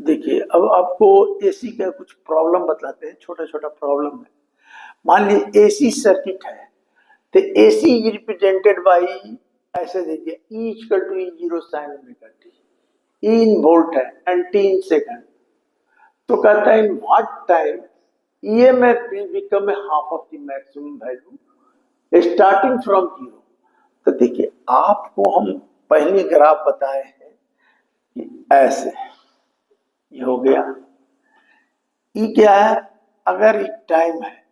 देखिए अब आपको एसी का कुछ प्रॉब्लम बताते हैं, छोटा छोटा प्रॉब्लम है। मान लीजिए एसी सर्किट है, तो एसी इज रिप्रेजेंटेड बाई, ऐसे देखिए E equal to E zero sine omega T, E in volt है एंड टी इन सेकंड। तो कहता है in what time EMF will become half of the maximum value starting from zero. तो देखिए आपको हम पहले ग्राफ बताए हैं कि ऐसे ये हो गया, ई क्या है, अगर एक टाइम है,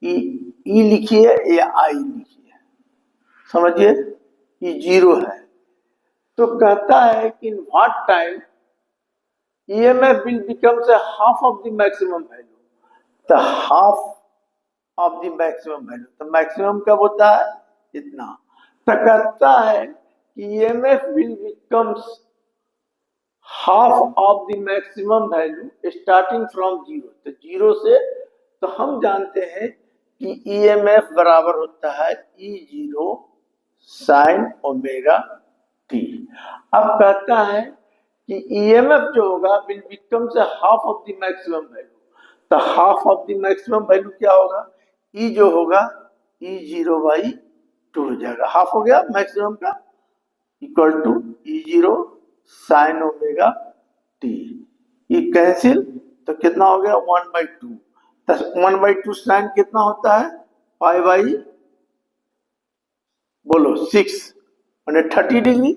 ई लिखिए या आई लिखिए, समझिए ये जीरो है। तो कहता है कि in what time EMF will becomes a half of the maximum value. तो half of the maximum value, तो मैक्सिमम कब होता है, इतना। तो कहता है कि EMF will becomes half of the maximum value starting from zero. तो जीरो से, तो हम जानते हैं कि ईएमएफ बराबर होता है E zero sine omega T. अब कहता है कि ईएमएफ जो होगा will become say half of the maximum value. तो half of the maximum value क्या होगा, ई जो होगा ई जीरो बाई टू हो जाएगा, हाफ हो गया मैक्सिमम का, equal to E zero sine omega T. ये कैंसिल, तो कितना हो गया 1/2। तो 1/2 साइन कितना होता है, पाई बाई, बोलो 6 मैंने 30 डिग्री।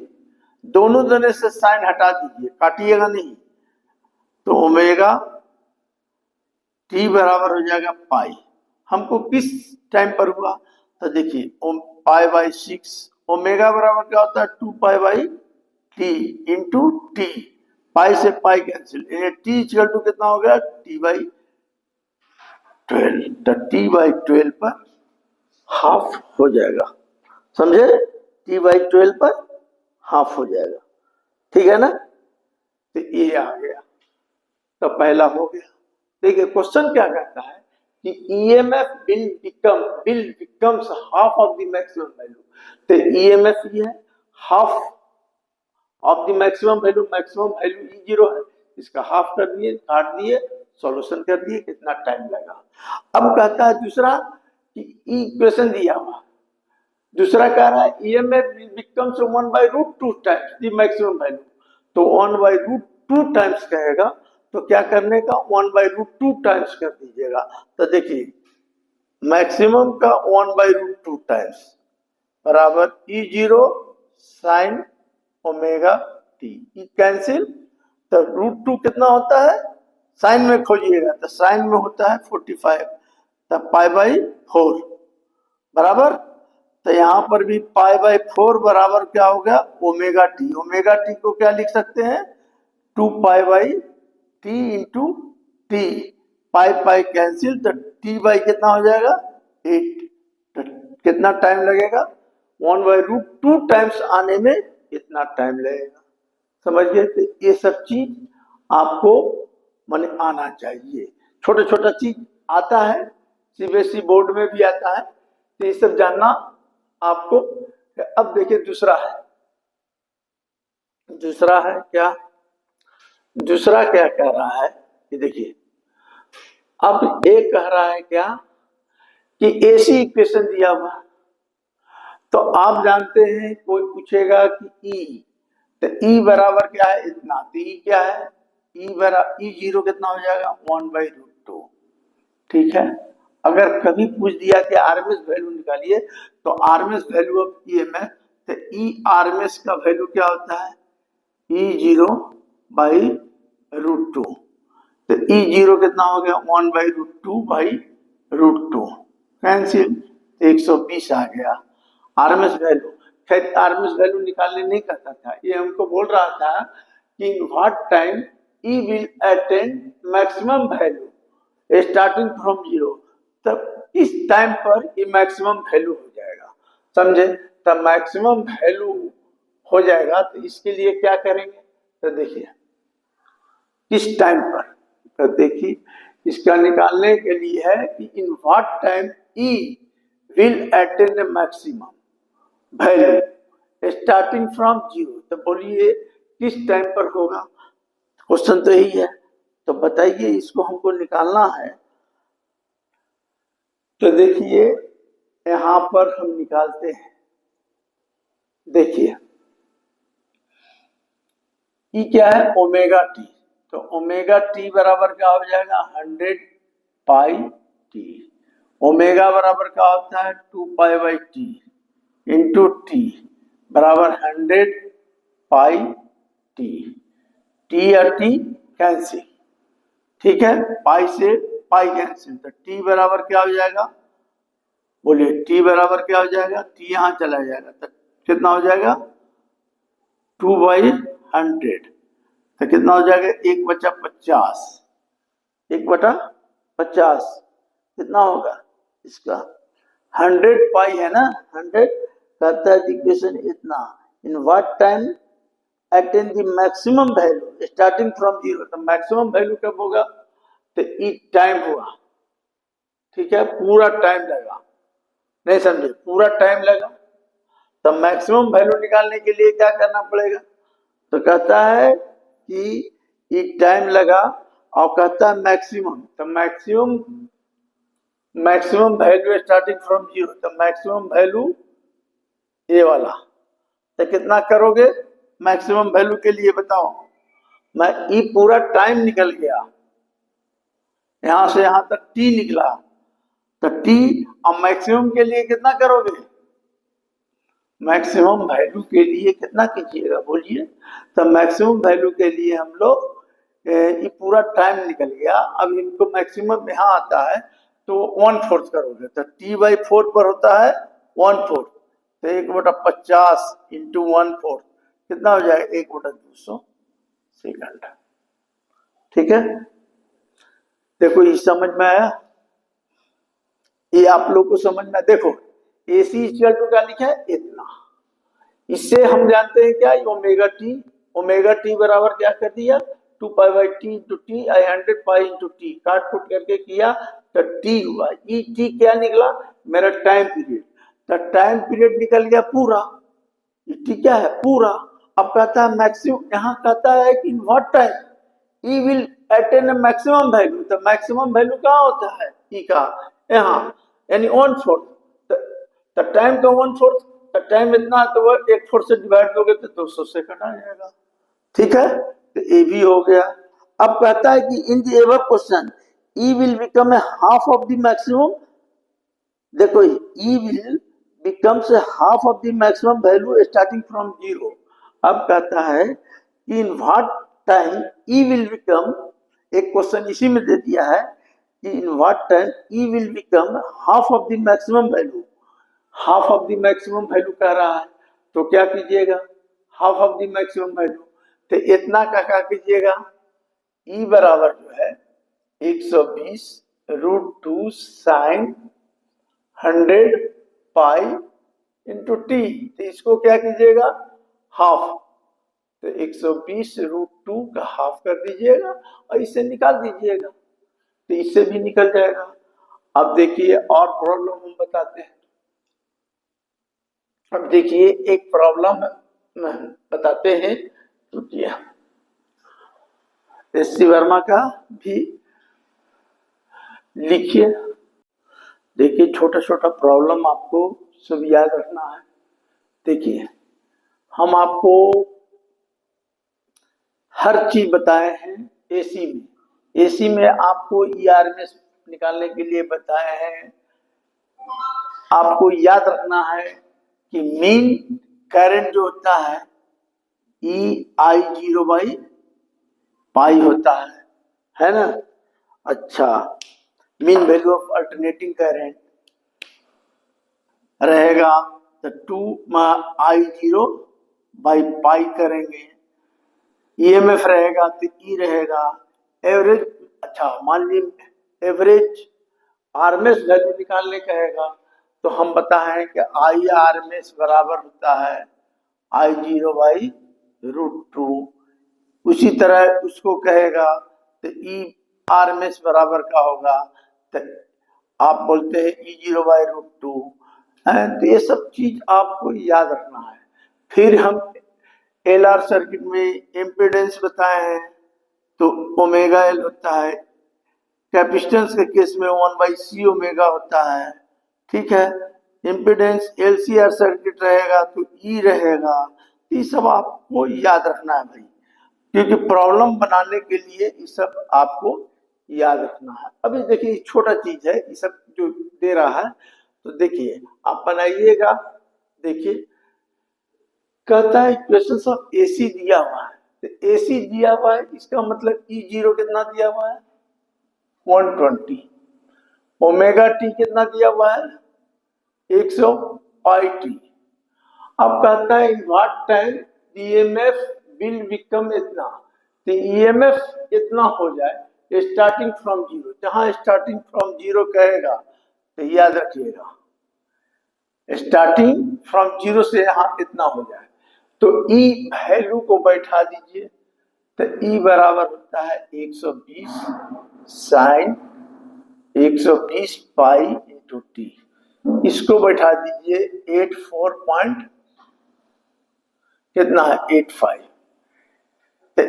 दोनों जने से साइन हटा दीजिए, काटिएगा नहीं। तो ओमेगा टी बराबर हो जाएगा पाई। हमको किस टाइम पर हुआ, तो देखिए पाई बाई 6, ओमेगा बराबर क्या होता है 2 pi by T into T, pi से pi cancel, T equal to कितना हो गया टी बाई 12। तो टी बाई 12 पर हाफ हो जाएगा, समझे, टी बाई 12 पर हाफ हो जाएगा, ठीक है ना। तो ये आ गया, तो पहला हो गया। देखिए क्वेश्चन क्या कहता है कि EMF will becomes half of the maximum value. तो ईएमएफ ये है half of the maximum value E zero है, इसका हाफ कर दिए, काट दिए, सॉल्यूशन कर दिए, कितना टाइम लगा। अब कहता है दूसरा कि इक्वेशन दिया हुआ, दूसरा कह रहा है EMF becomes 1/√2 times the maximum value. तो 1/√2 टाइम्स कहेगा, तो क्या करने का 1/√2 टाइम्स कर दीजिएगा। तो देखिए मैक्सिमम का 1/√2 टाइम्स बराबर E zero sine omega T, cancel. तो √2 कितना होता है, साइन में खोजिएगा, तो साइन में होता है 45, तब पाई बाई 4 बराबर। तो यहां पर भी पाई बाई 4 बराबर क्या हो गया ओमेगा टी। ओमेगा टी को क्या लिख सकते हैं 2 pi by T into T, pi pi cancel, तो टी बाई कितना हो जाएगा 8। तो कितना टाइम लगेगा 1/√2 टाइम्स आने में इतना टाइम लगेगा, समझ गए। तो ये सब चीज आपको माने आना चाहिए, छोटा छोटा चीज आता है, सीबीएसई बोर्ड में भी आता है, तो ये सब जानना आपको। अब देखिए दूसरा है क्या, दूसरा क्या कह रहा है कि देखिए अब एक कह रहा है क्या कि एसी इक्वेशन दिया हुआ, तो आप जानते हैं कोई पूछेगा कि ई, तो ई बराबर क्या है इतना, तो ई क्या है ई जीरो कितना हो जाएगा 1/√2, ठीक है। अगर कभी पूछ दिया कि आरएमएस वैल्यू निकालिए, तो आरएमएस वैल्यू ऑफ ईएमएफ, तो ई आरएमएस का वैल्यू क्या होता है ई जीरो बाई √2। तो ई जीरो कितना हो गया 1/√2 बाई √2, कैंसिल, 120 आ गया आरएमएस वैल्यू। खैर आरएमएस वैल्यू निकालने नहीं कहता था, ये हमको बोल रहा था कि in what time E will attain maximum value starting from zero. तब इस टाइम पर ये मैक्सिमम वैल्यू हो जाएगा, समझे। तब मैक्सिमम वैल्यू हो जाएगा, तो इसके लिए क्या करेंगे, तो देखिए किस टाइम पर, तो देखिए इसका निकालने के लिए है कि in what time E will attain maximum value starting from zero. तो बोलिए किस टाइम पर होगा, क्वेश्चन तो यही है। तो बताइए, इसको हमको निकालना है। तो देखिए यहां पर हम निकालते हैं। देखिए ई क्या है, ओमेगा टी। तो ओमेगा टी बराबर क्या हो जाएगा, 100 पाई टी। ओमेगा बराबर क्या होता है, 2 pi by T into T बराबर 100 पाई टी। टी और टी कैंसिल, ठीक है, पाई से पाई कैंसिल। तो टी बराबर क्या हो जाएगा, बोलिए टी बराबर क्या हो जाएगा, टी यहां चला जाएगा तो कितना हो जाएगा, 2/100। तो कितना हो जाएगा, 1/50, 1/50 कितना होगा इसका, 100 पाई है ना, 100। कहता है इक्वेशन इतना, इन what time attain the maximum value starting from zero. तो मैक्सिमम वैल्यू कब होगा, तो ई टाइम हुआ, ठीक है, पूरा टाइम लगा, नहीं समझे, पूरा टाइम लगा। तो मैक्सिमम वैल्यू निकालने के लिए क्या करना पड़ेगा, तो कहता है कि ये टाइम लगा और कहता है मैक्सिमम। तो maximum value starting from zero, तो मैक्सिमम वैल्यू ये वाला। तो कितना करोगे मैक्सिमम वैल्यू के लिए बताओ। मैं ये पूरा टाइम निकल गया, यहां से यहां तक टी निकला। तो टी और मैक्सिमम के लिए कितना करोगे, मैक्सिमम वैल्यू के लिए कितना कीजिएगा बोलिए। तो मैक्सिमम वैल्यू के लिए हम लोग ये पूरा टाइम निकल गया, अब इनको मैक्सिमम यहाँ आता है तो 1/4 करोगे। तो t/4 पर होता है 1/4। तो 1/50 इंटू 1/4 कितना हो जाएगा, 1/200 सेकंड। ठीक है, देखो ये समझ में आया, ये आप लोग को समझ में। देखो AC इक्वल टू क्या लिखा है, इतना। इससे हम जानते हैं क्या, ओमेगा टी बराबर क्या कर दिया, 2 pi by T into T, 100 pi into T, काट कुट करके किया तो टी हुआ। ई टी क्या निकला, मेरा टाइम पीरियड। तो टाइम पीरियड निकल गया पूरा, ई टी क्या है पूरा। अब कहता है मैक्सिमम, यहाँ कहता है कि in what time E will attain maximum value. तो मैक्सिमम वैल्यू कहाँ होता है ई का, यहाँ, यानी 1/4। तो टाइम का 1/4, तो टाइम इतना है तो वो 1/4 से डिवाइड दोगे तो 200 सेकंड आ जाएगा। ठीक है, तो ये भी हो गया। अब कहता है कि in the ever question E will become a half of the maximum. देखो E will becomes a half of the maximum value starting from zero. अब कहता है कि in what time E will become, एक क्वेश्चन इसी में दे दिया है कि in what time E will become half of the maximum value. Half of the maximum value कह रहा है, तो क्या कीजिएगा, half of the maximum value. तो इतना का क्या कीजिएगा, ई बराबर जो है 120√2 साइन 100 पाई इंटू टी। तो इसको क्या कीजिएगा, हाफ। तो 120√2 का हाफ कर दीजिएगा और इससे निकाल दीजिएगा, तो इससे भी निकल जाएगा। अब देखिए और प्रॉब्लम हम बताते हैं। अब देखिए एक प्रॉब्लम बताते हैं, एस सी वर्मा का भी लिखिए। देखिए छोटा छोटा प्रॉब्लम आपको सब याद रखना है। देखिए हम आपको हर चीज बताए हैं एसी में। एसी में आपको ईआरएमएस निकालने के लिए बताए हैं। आपको याद रखना है कि मीन करंट जो होता है EI0/पाई होता है ना। अच्छा, mean value of alternating current रहेगा तो 2I0/पाई करेंगे। ईएमएफ रहेगा तो ई रहेगा। एवरेज, अच्छा मान लीजिए एवरेज आरएमएस वैल्यू निकालने कहेगा तो हम बताए कि IRMS बराबर होता है I0/√2। उसी तरह उसको कहेगा तो ERMS बराबर का होगा, तो आप बोलते हैं E0/√2। तो ये सब चीज आपको याद रखना है। फिर हम LR सर्किट में इम्पीडेंस बताए हैं, तो ओमेगा एल होता है। कैपेसिटेंस के केस में 1/c ओमेगा होता है। ठीक है, इम्पीडेंस LCR सर्किट रहेगा तो ई रहेगा। ये सब आपको याद रखना है भाई, क्योंकि प्रॉब्लम बनाने के लिए ये सब आपको याद रखना है। अभी देखिए छोटा चीज है ये सब जो दे रहा है, तो देखिए आप बनाइएगा। देखिए कहता है इक्वेशंस ऑफ AC दिया हुआ है, तो AC दिया हुआ है, इसका मतलब E0 कितना दिया हुआ है 120, ओमेगा टी कितना दिया हुआ है 100 पाई टी। अब कहता है in what time EMF will become इतना, तो EMF इतना हो जाए स्टार्टिंग फ्रॉम जीरो। जहां स्टार्टिंग फ्रॉम जीरो कहेगा तो याद रखिएगा स्टार्टिंग फ्रॉम जीरो से यहां इतना हो जाए, तो E वैल्यू को बैठा दीजिए। तो E बराबर होता है 120 साइन 120 पाई इंटू टी। इसको बैठा दीजिए 84 पॉइंट कितना है 85, तो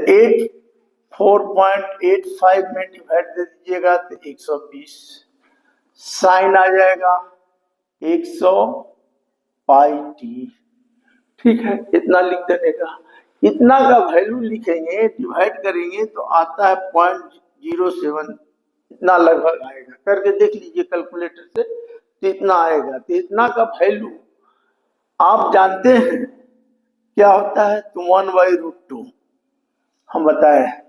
84.85 में डिवाइड दे दीजिएगा तो 120 साइन आ जाएगा 100 पाई टी। ठीक है, इतना लिख देने का। इतना का वैल्यू लिखेंगे डिवाइड करेंगे तो आता है 0.07, इतना लगभग आएगा। करके देख लीजिए कैलकुलेटर से, तो इतना आएगा। तो इतना का वैल्यू आप जानते हैं क्या होता है, तो 1/√2 हम बताए हैं,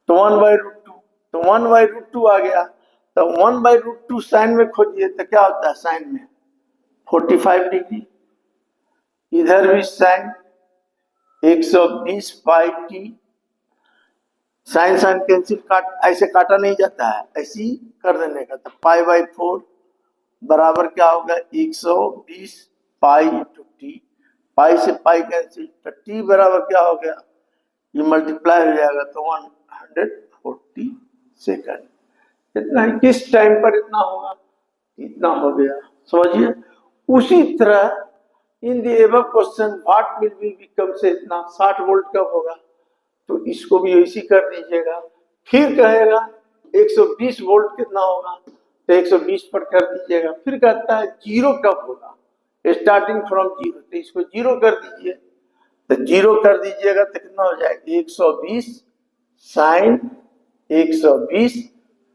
तो 1/√2, तो 1/√2 आ गया। तो 1/√2 साइन में खोजिए तो क्या होता है, साइन में 45 डिग्री, इधर भी sign 120 pi T. Sign sign cancel, ऐसे काटा नहीं जाता है, ऐसे ही कर देने का। तो π/4 बराबर क्या होगा 120 पाई इंटू टी, पाई से पाई कैंसिल, तो टी बराबर क्या हो गया, ये मल्टीप्लाई हो जाएगा तो 140 सेकंड। इतना ही, किस टाइम पर इतना होगा, इतना हो गया, समझिए। उसी तरह in the above question what will be become से इतना 60 वोल्ट कब होगा, तो इसको भी ऐसी कर दीजिएगा। फिर कहेगा 120 वोल्ट कितना होगा, तो 120 पर कर दीजिएगा। फिर कहता है जीरो कब होगा, स्टार्टिंग फ्रॉम जीरो, तो इसको जीरो कर दीजिए। तो जीरो कर दीजिएगा तो कितना हो जाएगा 120 साइन 120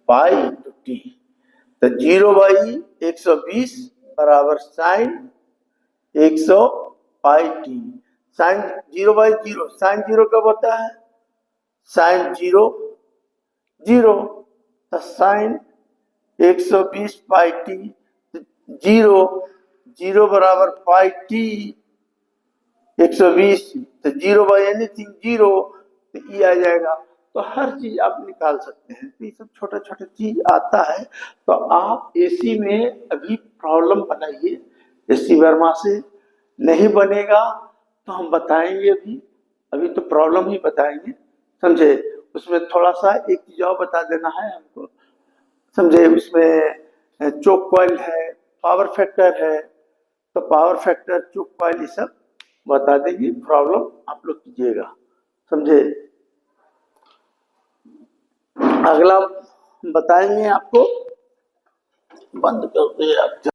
पाई इंटू टी। तो 0/120 बराबर sign 100 pi T. Sign 0/0, sine zero कब होता है, साइन जीरो जीरो, तो sign 120 pi T, zero zero बराबर पाई टी 120, तो 0/एनीथिंग जीरो, तो ई आ जाएगा। तो हर चीज आप निकाल सकते हैं। तो ये सब छोटा छोटा चीज आता है। तो आप एसी में अभी प्रॉब्लम बनाइए, एसी वर्मा से नहीं बनेगा तो हम बताएंगे। अभी तो प्रॉब्लम ही बताएंगे, समझे। उसमें थोड़ा सा एक चीज और बता देना है हमको, समझे। उसमें चोक कॉइल है, पावर फैक्टर है, तो पावर फैक्टर चोक कॉइल ये सब बता देगी। प्रॉब्लम आप लोग कीजिएगा, समझे। अगला बताएंगे आपको, बंद कर दे आप।